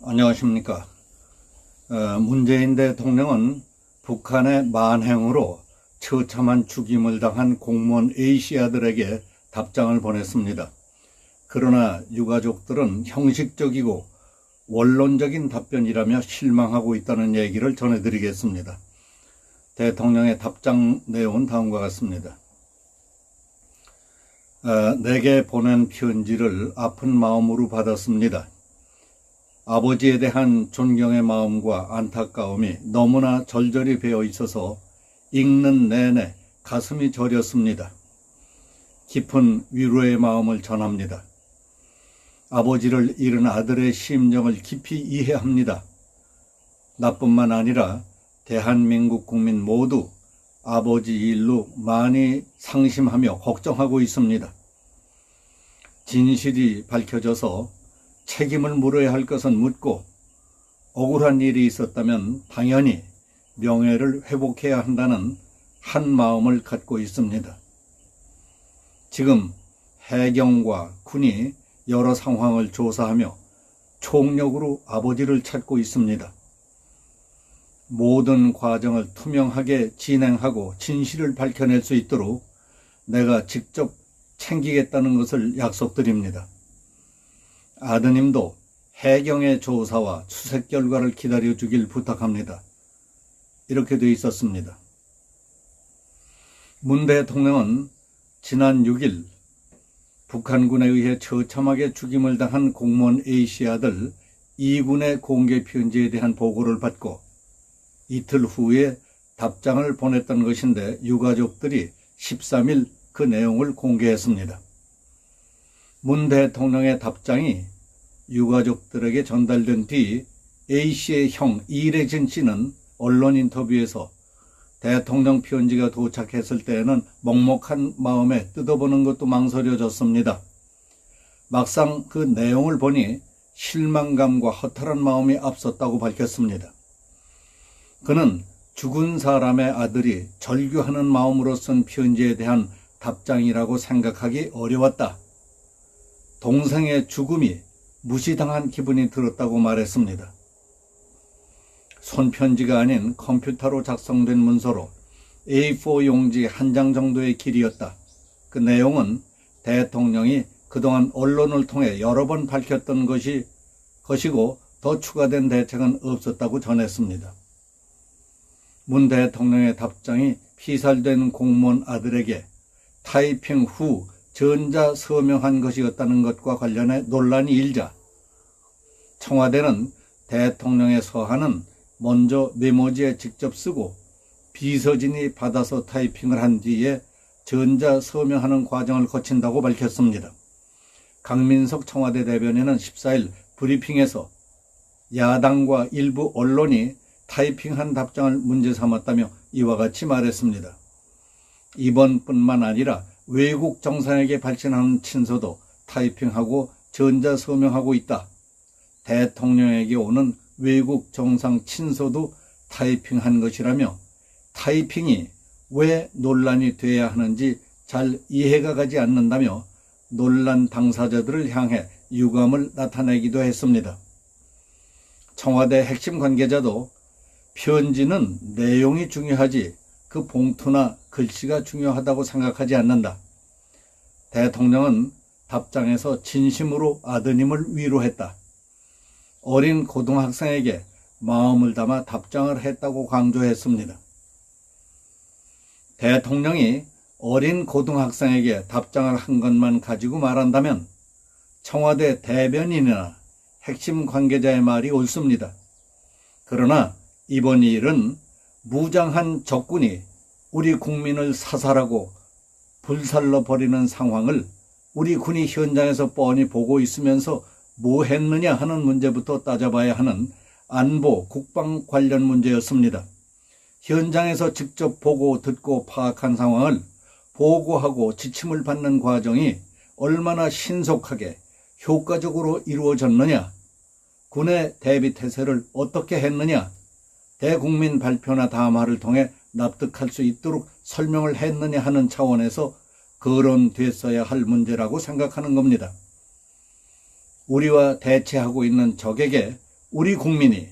안녕하십니까. 문재인 대통령은 북한의 만행으로 처참한 죽임을 당한 공무원 A씨 아들에게 답장을 보냈습니다. 그러나 유가족들은 형식적이고 원론적인 답변이라며 실망하고 있다는 얘기를 전해드리겠습니다. 대통령의 답장 내용은 다음과 같습니다. 내게 보낸 편지를 아픈 마음으로 받았습니다. 아버지에 대한 존경의 마음과 안타까움이 너무나 절절히 배어 있어서 읽는 내내 가슴이 저렸습니다. 깊은 위로의 마음을 전합니다. 아버지를 잃은 아들의 심정을 깊이 이해합니다. 나뿐만 아니라 대한민국 국민 모두 아버지 일로 많이 상심하며 걱정하고 있습니다. 진실이 밝혀져서 책임을 물어야 할 것은 묻고 억울한 일이 있었다면 당연히 명예를 회복해야 한다는 한 마음을 갖고 있습니다. 지금 해경과 군이 여러 상황을 조사하며 총력으로 아버지를 찾고 있습니다. 모든 과정을 투명하게 진행하고 진실을 밝혀낼 수 있도록 내가 직접 챙기겠다는 것을 약속드립니다. 아드님도 해경의 조사와 수색 결과를 기다려주길 부탁합니다. 이렇게 돼 있었습니다. 문 대통령은 지난 6일 북한군에 의해 처참하게 죽임을 당한 공무원 A씨 아들 이군의 공개 편지에 대한 보고를 받고 이틀 후에 답장을 보냈던 것인데 유가족들이 13일 그 내용을 공개했습니다. 문 대통령의 답장이 유가족들에게 전달된 뒤 A씨의 형 이래진 씨는 언론 인터뷰에서 대통령 편지가 도착했을 때에는 먹먹한 마음에 뜯어보는 것도 망설여졌습니다. 막상 그 내용을 보니 실망감과 허탈한 마음이 앞섰다고 밝혔습니다. 그는 죽은 사람의 아들이 절규하는 마음으로 쓴 편지에 대한 답장이라고 생각하기 어려웠다. 동생의 죽음이 무시당한 기분이 들었다고 말했습니다. 손편지가 아닌 컴퓨터로 작성된 문서로 A4 용지 한 장 정도의 길이었다. 그 내용은 대통령이 그동안 언론을 통해 여러 번 밝혔던 것이고 더 추가된 대책은 없었다고 전했습니다. 문 대통령의 답장이 피살된 공무원 아들에게 타이핑 후 전자 서명한 것이었다는 것과 관련해 논란이 일자 청와대는 대통령의 서한은 먼저 메모지에 직접 쓰고 비서진이 받아서 타이핑을 한 뒤에 전자 서명하는 과정을 거친다고 밝혔습니다. 강민석 청와대 대변인은 14일 브리핑에서 야당과 일부 언론이 타이핑한 답장을 문제 삼았다며 이와 같이 말했습니다. 이번뿐만 아니라 외국 정상에게 발신하는 친서도 타이핑하고 전자 서명하고 있다. 대통령에게 오는 외국 정상 친서도 타이핑한 것이라며 타이핑이 왜 논란이 돼야 하는지 잘 이해가 가지 않는다며 논란 당사자들을 향해 유감을 나타내기도 했습니다. 청와대 핵심 관계자도 편지는 내용이 중요하지 그 봉투나 글씨가 중요하다고 생각하지 않는다. 대통령은 답장에서 진심으로 아드님을 위로했다. 어린 고등학생에게 마음을 담아 답장을 했다고 강조했습니다. 대통령이 어린 고등학생에게 답장을 한 것만 가지고 말한다면 청와대 대변인이나 핵심 관계자의 말이 옳습니다. 그러나 이번 일은 무장한 적군이 우리 국민을 사살하고 불살러 버리는 상황을 우리 군이 현장에서 뻔히 보고 있으면서 뭐 했느냐 하는 문제부터 따져봐야 하는 안보, 국방 관련 문제였습니다. 현장에서 직접 보고 듣고 파악한 상황을 보고하고 지침을 받는 과정이 얼마나 신속하게 효과적으로 이루어졌느냐, 군의 대비태세를 어떻게 했느냐, 대국민 발표나 담화를 통해 납득할 수 있도록 설명을 했느냐 하는 차원에서 거론됐어야 할 문제라고 생각하는 겁니다. 우리와 대치하고 있는 적에게 우리 국민이,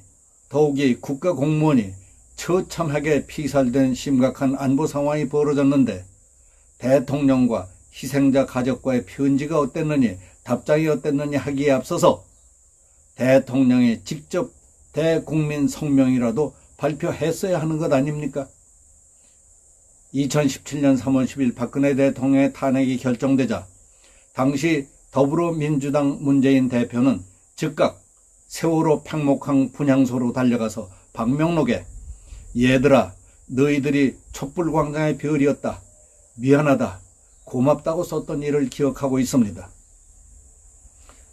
더욱이 국가 공무원이 처참하게 피살된 심각한 안보 상황이 벌어졌는데 대통령과 희생자 가족과의 편지가 어땠느니 답장이 어땠느니 하기에 앞서서 대통령이 직접 대국민 성명이라도 발표했어야 하는 것 아닙니까? 2017년 3월 10일 박근혜 대통령의 탄핵이 결정되자 당시 더불어민주당 문재인 대표는 즉각 세월호 팽목항 분향소로 달려가서 방명록에 얘들아 너희들이 촛불광장의 별이었다. 미안하다. 고맙다고 썼던 일을 기억하고 있습니다.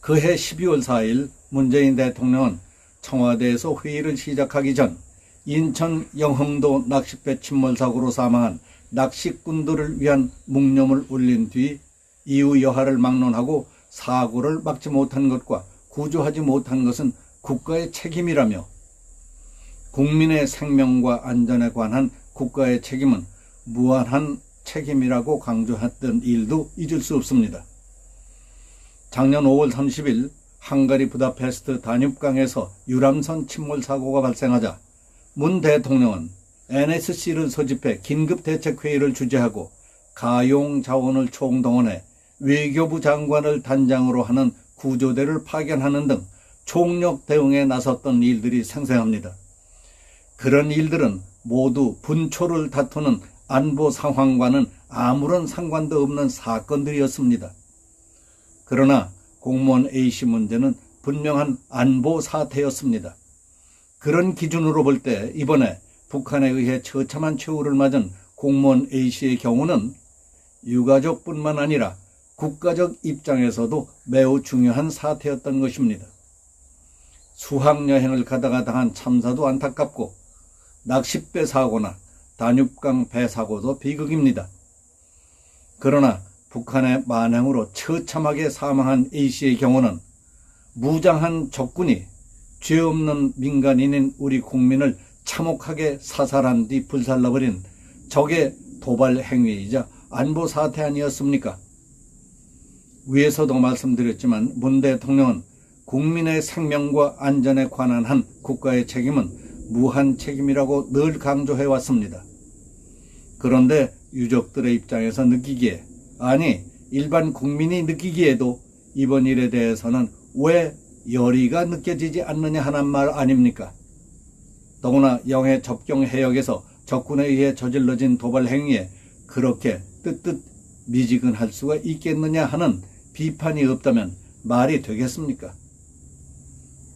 그해 12월 4일 문재인 대통령은 청와대에서 회의를 시작하기 전 인천 영흥도 낚싯배 침몰 사고로 사망한 낚시꾼들을 위한 묵념을 올린 뒤 이후 여하를 막론하고 사고를 막지 못한 것과 구조하지 못한 것은 국가의 책임이라며 국민의 생명과 안전에 관한 국가의 책임은 무한한 책임이라고 강조했던 일도 잊을 수 없습니다. 작년 5월 30일 헝가리 부다페스트 다뉴강에서 유람선 침몰 사고가 발생하자 문 대통령은 NSC를 소집해 긴급대책회의를 주재하고 가용 자원을 총동원해 외교부 장관을 단장으로 하는 구조대를 파견하는 등 총력 대응에 나섰던 일들이 생생합니다. 그런 일들은 모두 분초를 다투는 안보 상황과는 아무런 상관도 없는 사건들이었습니다. 그러나 공무원 A씨 문제는 분명한 안보 사태였습니다. 그런 기준으로 볼 때 이번에 북한에 의해 처참한 최후를 맞은 공무원 A씨의 경우는 유가족뿐만 아니라 국가적 입장에서도 매우 중요한 사태였던 것입니다. 수학여행을 가다가 당한 참사도 안타깝고 낚싯배 사고나 다뉴강 배 사고도 비극입니다. 그러나 북한의 만행으로 처참하게 사망한 A씨의 경우는 무장한 적군이 죄 없는 민간인인 우리 국민을 참혹하게 사살한 뒤 불살라버린 적의 도발 행위이자 안보 사태 아니었습니까? 위에서도 말씀드렸지만 문 대통령은 국민의 생명과 안전에 관한 한 국가의 책임은 무한 책임이라고 늘 강조해 왔습니다. 그런데 유족들의 입장에서 느끼기에, 아니 일반 국민이 느끼기에도 이번 일에 대해서는 왜 열의가 느껴지지 않느냐 하는 말 아닙니까? 더구나 영해 접경 해역에서 적군에 의해 저질러진 도발 행위에 그렇게 뜨뜻 미지근할 수가 있겠느냐 하는 비판이 없다면 말이 되겠습니까?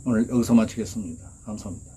오늘 여기서 마치겠습니다. 감사합니다.